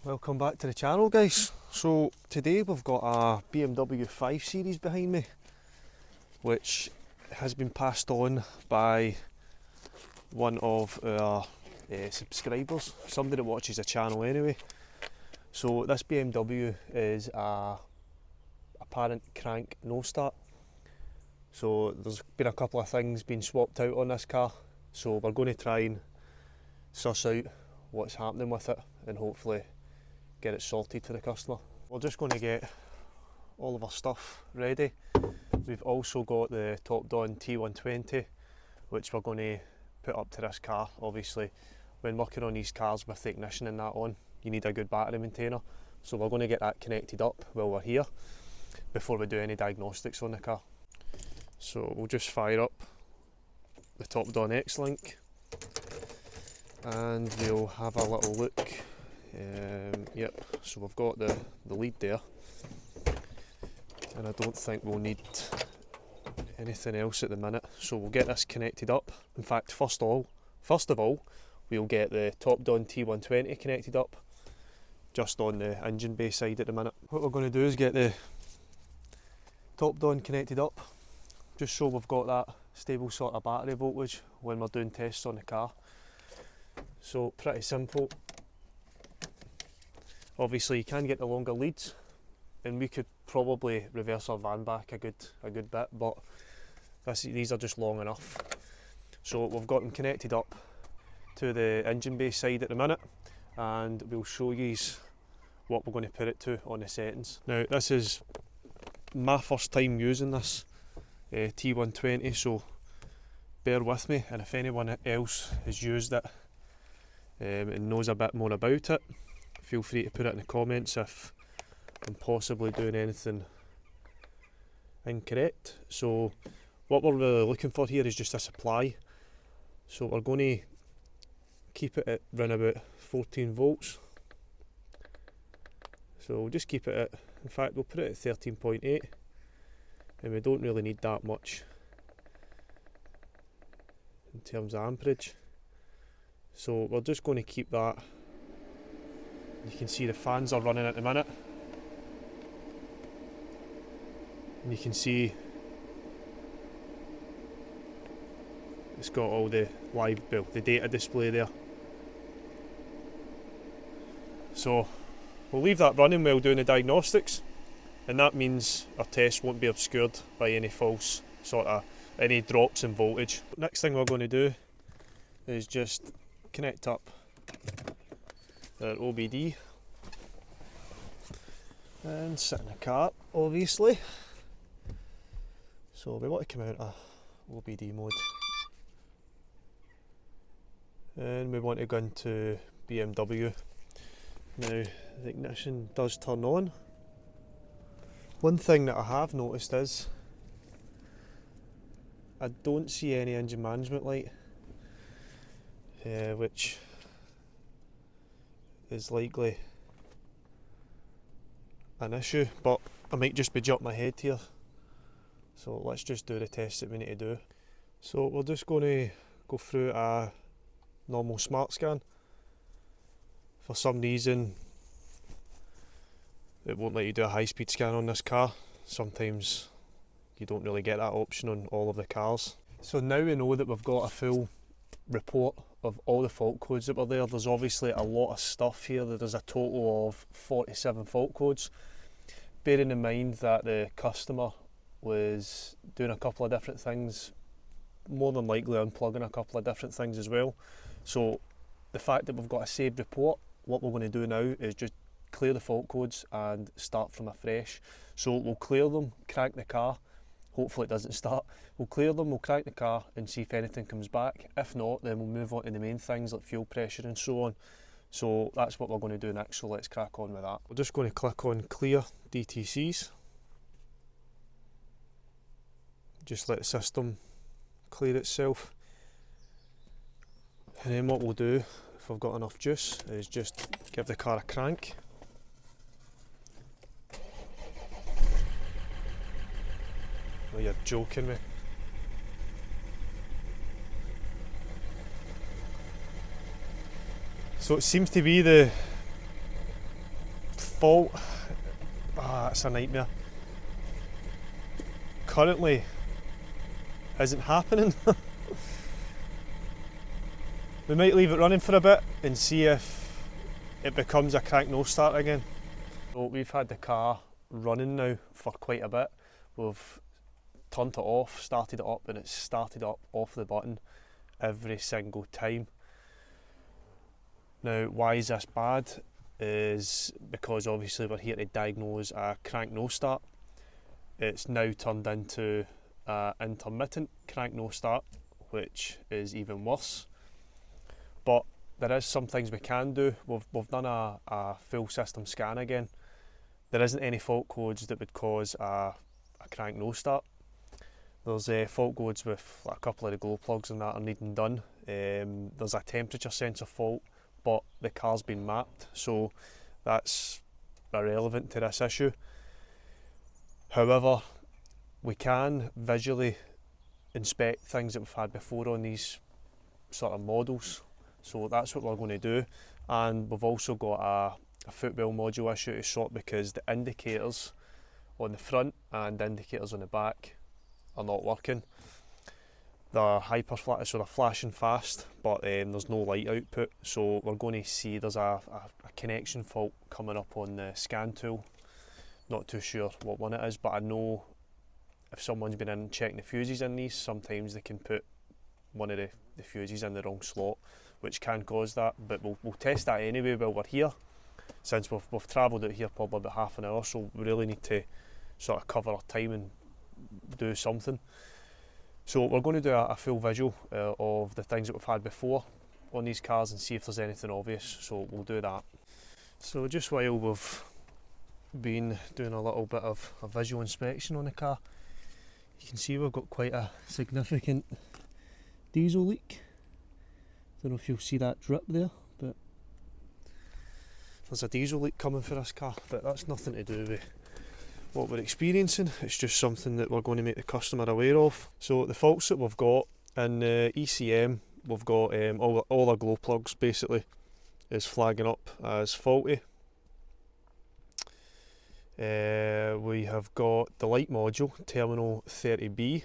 Welcome back to the channel, guys. So today we've got a BMW 5 Series behind me, which has been passed on by one of our subscribers, somebody that watches the channel anyway. So this BMW is a apparent crank no start. So there's been a couple of things being swapped out on this car, so we're going to try and suss out what's happening with it and hopefully get it sorted for the customer. We're just going to get all of our stuff ready. We've also got the TOPDON T120, which we're going to put up to this car. Obviously, when working on these cars with the ignition and that on, you need a good battery maintainer. So we're going to get that connected up while we're here before we do any diagnostics on the car. So we'll just fire up the TOPDON X-Link and we'll have a little look. Yep, so we've got the lead there, and I don't think we'll need anything else at the minute, so we'll get this connected up. In fact, first of all we'll get the TOPDON T120 connected up just on the engine bay side at the minute. What we're going to do is get the TOPDON connected up just so we've got that stable sort of battery voltage when we're doing tests on the car. So pretty simple. Obviously you can get the longer leads, and we could probably reverse our van back a good bit, but these are just long enough. So we've got them connected up to the engine bay side at the minute, and we'll show you what we're going to put it to on the settings. Now this is my first time using this T120, so bear with me, and if anyone else has used it and knows a bit more about it, feel free to put it in the comments if I'm possibly doing anything incorrect. So what we're really looking for here is just a supply. So we're going to keep it at around about 14 volts. So we'll just keep it at, in fact we'll put it at 13.8, and we don't really need that much in terms of amperage. So we're just going to keep that. You can see the fans are running at the minute, and you can see it's got all the the data display there. So we'll leave that running while doing the diagnostics, and that means our test won't be obscured by any false any drops in voltage. Next thing we're going to do is just connect up our OBD and sit in the car, obviously. So we want to come out of OBD mode, and we want to go into BMW. Now the ignition does turn on. One thing that I have noticed is I don't see any engine management light, which is likely an issue, but I might just be jumping ahead here. So let's just do the test that we need to do. So we're just going to go through a normal smart scan. For some reason it won't let you do a high-speed scan on this car. Sometimes you don't really get that option on all of the cars. So now we know that we've got a full report of all the fault codes that were there. There's obviously a lot of stuff here. There's a total of 47 fault codes, bearing in mind that the customer was doing a couple of different things, more than likely unplugging a couple of different things as well. So the fact that we've got a saved report, what we're going to do now is just clear the fault codes and start from afresh. So we'll clear them, crank the car. Hopefully it doesn't start. We'll clear them, we'll crank the car and see if anything comes back. If not, then we'll move on to the main things like fuel pressure and so on. So that's what we're going to do next, so let's crack on with that. We're just going to click on clear DTCs. Just let the system clear itself. And then what we'll do, if I've got enough juice, is just give the car a crank. Oh, you're joking me. So it seems to be the fault, that's a nightmare. Currently isn't happening. We might leave it running for a bit and see if it becomes a crank no start again. So we've had the car running now for quite a bit. We've turned it off, started it up, and it's started up off the button every single time. Now, why is this bad? Is because obviously we're here to diagnose a crank no start. It's now turned into intermittent crank no start, which is even worse. But there is some things we can do. We've done a full system scan again. There isn't any fault codes that would cause a crank no start. There's fault codes with a couple of the glow plugs and that are needing done. There's a temperature sensor fault, but the car's been mapped, so that's irrelevant to this issue. However, we can visually inspect things that we've had before on these sort of models, so that's what we're going to do. And we've also got a footwell module issue to sort, because the indicators on the front and the indicators on the back are not working. They're so they're flashing fast, but there's no light output, so we're going to see there's a connection fault coming up on the scan tool. Not too sure what one it is, but I know if someone's been in checking the fuses in these, sometimes they can put one of the fuses in the wrong slot, which can cause that. But we'll test that anyway while we're here, since we've travelled out here probably about half an hour, so we really need to sort of cover our time and do something. So we're going to do a full visual of the things that we've had before on these cars and see if there's anything obvious, so we'll do that. So just while we've been doing a little bit of a visual inspection on the car, you can see we've got quite a significant diesel leak. Don't know if you'll see that drip there, but there's a diesel leak coming for this car, but that's nothing to do with what we're experiencing. It's just something that we're going to make the customer aware of. So the faults that we've got in the ECM, we've got all our glow plugs basically is flagging up as faulty. We have got the light module, terminal 30B,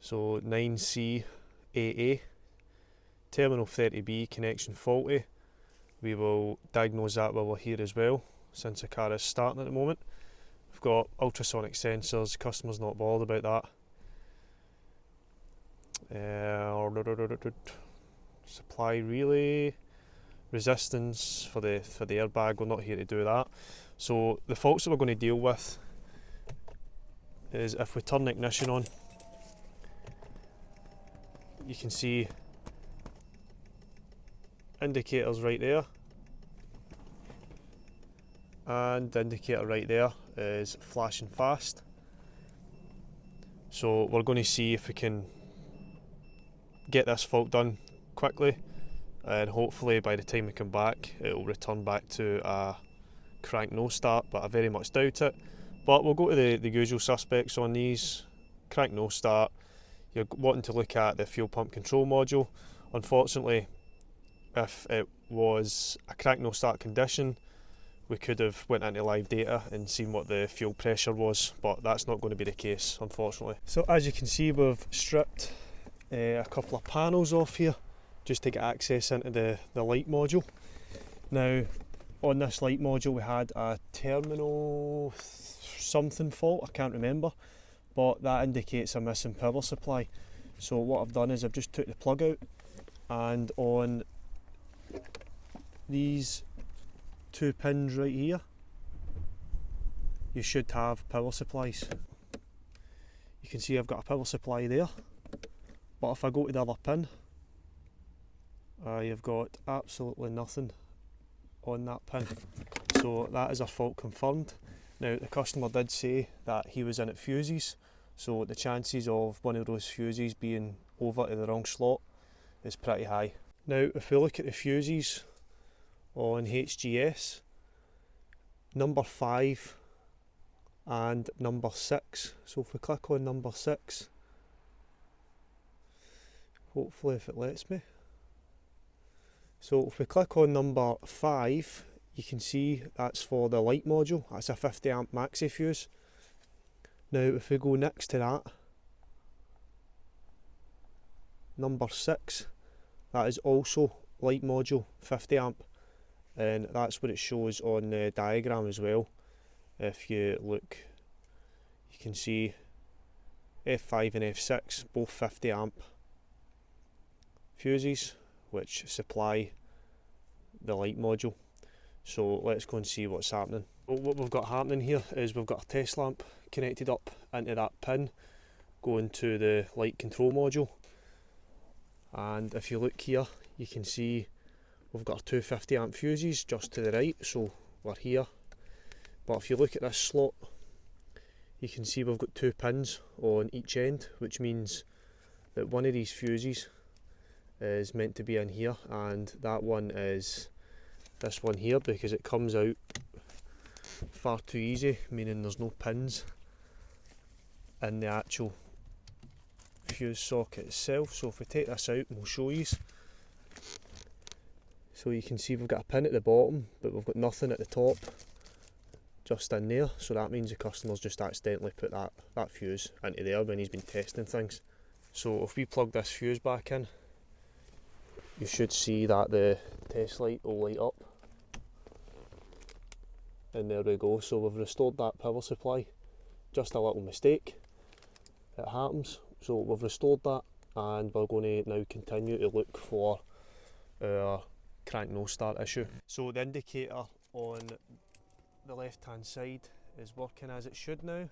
so 9C88, terminal 30B connection faulty. We will diagnose that while we're here as well, since the car is starting at the moment. We've got ultrasonic sensors, customer's not bothered about that. Supply relay, resistance for the airbag, we're not here to do that. So the faults that we're going to deal with is if we turn the ignition on, you can see indicators right there, and the indicator right there is flashing fast. So we're going to see if we can get this fault done quickly, and hopefully by the time we come back it will return back to a crank no start, but I very much doubt it. But we'll go to the usual suspects on these. Crank no start, you're wanting to look at the fuel pump control module. Unfortunately, if it was a crank no start condition, we could have went into live data and seen what the fuel pressure was, but that's not going to be the case, unfortunately. So as you can see, we've stripped a couple of panels off here just to get access into the light module. Now on this light module we had a terminal something fault, I can't remember, but that indicates a missing power supply. So what I've done is I've just took the plug out, and on these two pins right here you should have power supplies. You can see I've got a power supply there, but if I go to the other pin, I've got absolutely nothing on that pin, so that is a fault confirmed. Now the customer did say that he was in at fuses, so the chances of one of those fuses being over to the wrong slot is pretty high. Now if we look at the fuses on HGS, number 5 and number 6, so if we click on number 6, hopefully if it lets me. So if we click on number 5, you can see that's for the light module. That's a 50 amp maxi fuse. Now if we go next to that, number 6, that is also light module 50 amp, and that's what it shows on the diagram as well. If you look, you can see F5 and F6 both 50 amp fuses which supply the light module. So let's go and see what's happening. What we've got happening here is we've got a test lamp connected up into that pin going to the light control module, and if you look here you can see we've got our two 50 amp fuses just to the right, so we're here. But if you look at this slot, you can see we've got two pins on each end, which means that one of these fuses is meant to be in here, and that one is this one here, because it comes out far too easy, meaning there's no pins in the actual fuse socket itself. So if we take this out, we'll show you. So you can see we've got a pin at the bottom, but we've got nothing at the top, just in there. So that means the customer's just accidentally put that fuse into there when he's been testing things. So if we plug this fuse back in, you should see that the test light will light up. And there we go, so we've restored that power supply. Just a little mistake, it happens. So we've restored that, and we're going to now continue to look for our crank no start issue. So the indicator on the left hand side is working as it should now. You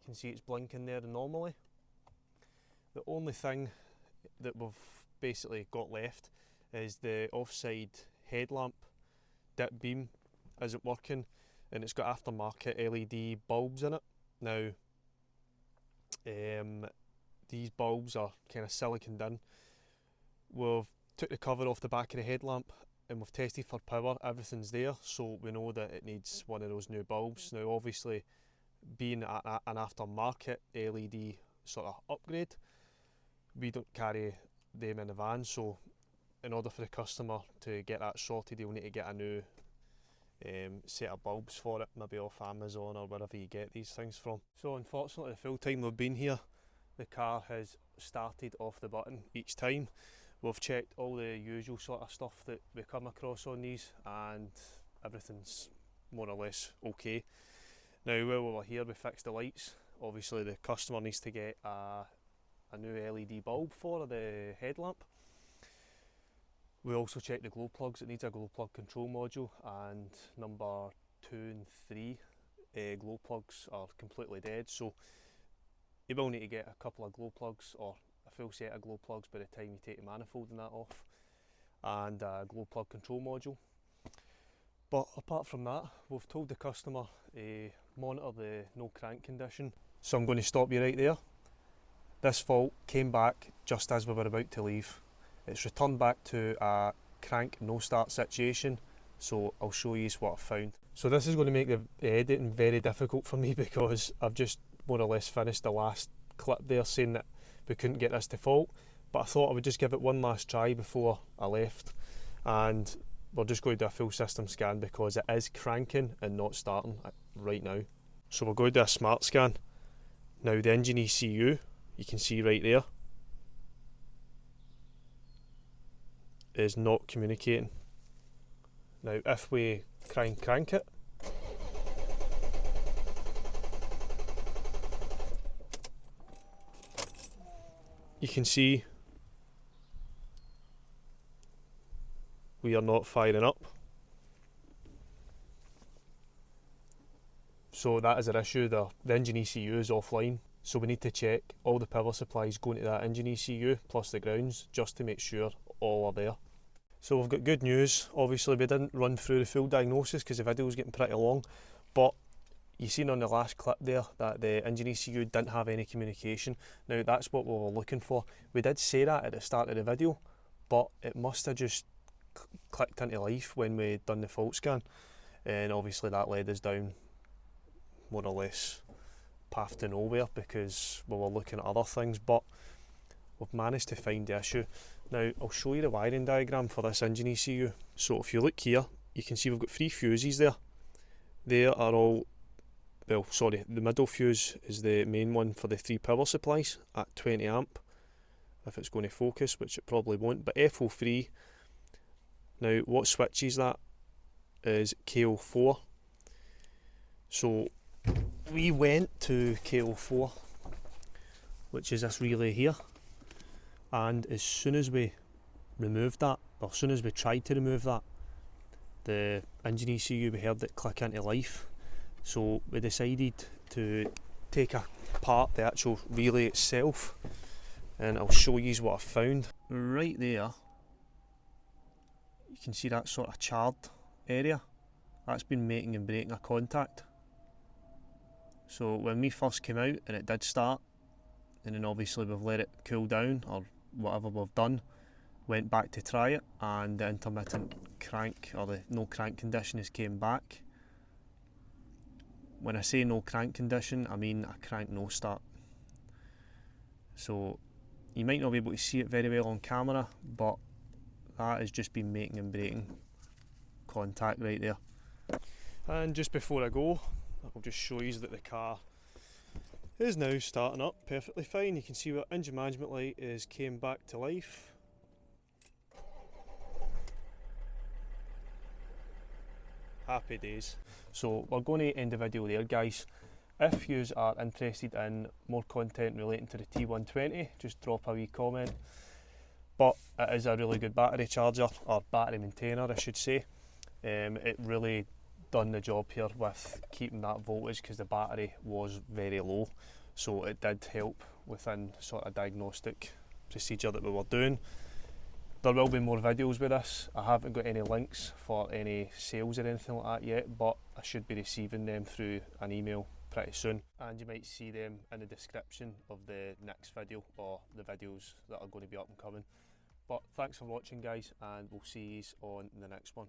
can see it's blinking there normally. The only thing that we've basically got left is the offside headlamp dip beam isn't working, and it's got aftermarket LED bulbs in it. Now these bulbs are kind of siliconed in. We've took the cover off the back of the headlamp and we've tested for power, everything's there, so we know that it needs one of those new bulbs. Now obviously, being an aftermarket LED sort of upgrade, we don't carry them in the van, so in order for the customer to get that sorted, he'll need to get a new set of bulbs for it, maybe off Amazon or wherever you get these things from. So unfortunately, the full time we've been here, the car has started off the button each time. We've checked all the usual sort of stuff that we come across on these, and everything's more or less okay. Now while we were here, we fixed the lights. Obviously the customer needs to get a new LED bulb for the headlamp. We also checked the glow plugs. It needs a glow plug control module, and number 2 and 3 glow plugs are completely dead, so you will need to get a couple of glow plugs or a full set of glow plugs by the time you take the manifold and that off, and a glow plug control module. But apart from that, we've told the customer monitor the no crank condition. So I'm going to stop you right there. This fault came back just as we were about to leave. It's returned back to a crank no start situation, so I'll show you what I've found. So this is going to make the editing very difficult for me, because I've just more or less finished the last clip there saying that we couldn't get this to fault, but I thought I would just give it one last try before I left, and we're just going to do a full system scan because it is cranking and not starting right now. So we're going to do a smart scan. Now the engine ECU, you can see right there, is not communicating. Now if we try and crank it, you can see we are not firing up. So that is our issue. The engine ECU is offline, so we need to check all the power supplies going to that engine ECU plus the grounds just to make sure all are there. So we've got good news. Obviously we didn't run through the full diagnosis because the video was getting pretty long, but you seen on the last clip there that the engine ECU didn't have any communication. Now that's what we were looking for. We did say that at the start of the video, but it must have just clicked into life when we done the fault scan, and obviously that led us down more or less path to nowhere because we were looking at other things, but we've managed to find the issue. Now I'll show you the wiring diagram for this engine ECU. So if you look here, you can see we've got 3 fuses there. They are all, well, sorry, the middle fuse is the main one for the 3 power supplies at 20 amp, if it's going to focus, which it probably won't, but FO3. Now what switches that is KO4. So we went to KO4, which is this relay here, and as soon as we removed that, or as soon as we tried to remove that, the engine ECU, we heard it click into life. So we decided to take apart the actual relay itself, and I'll show you what I found. Right there, you can see that sort of charred area. That's been making and breaking a contact. So when we first came out and it did start, and then obviously we've let it cool down or whatever we've done, went back to try it, and the intermittent crank, or the no crank condition, has came back. When I say no crank condition, I mean a crank no start. So you might not be able to see it very well on camera, but that has just been making and breaking contact right there. And just before I go, I'll just show you that the car is now starting up perfectly fine. You can see what engine management light is came back to life. Happy days. So we're going to end the video there, guys. If you are interested in more content relating to the T120, just drop a wee comment. But it is a really good battery charger, or battery maintainer I should say. It really done the job here with keeping that voltage, because the battery was very low, so it did help within sort of diagnostic procedure that we were doing. There will be more videos with this. I haven't got any links for any sales or anything like that yet, but I should be receiving them through an email pretty soon, and you might see them in the description of the next video, or the videos that are going to be up and coming. But thanks for watching, guys, and we'll see you on the next one.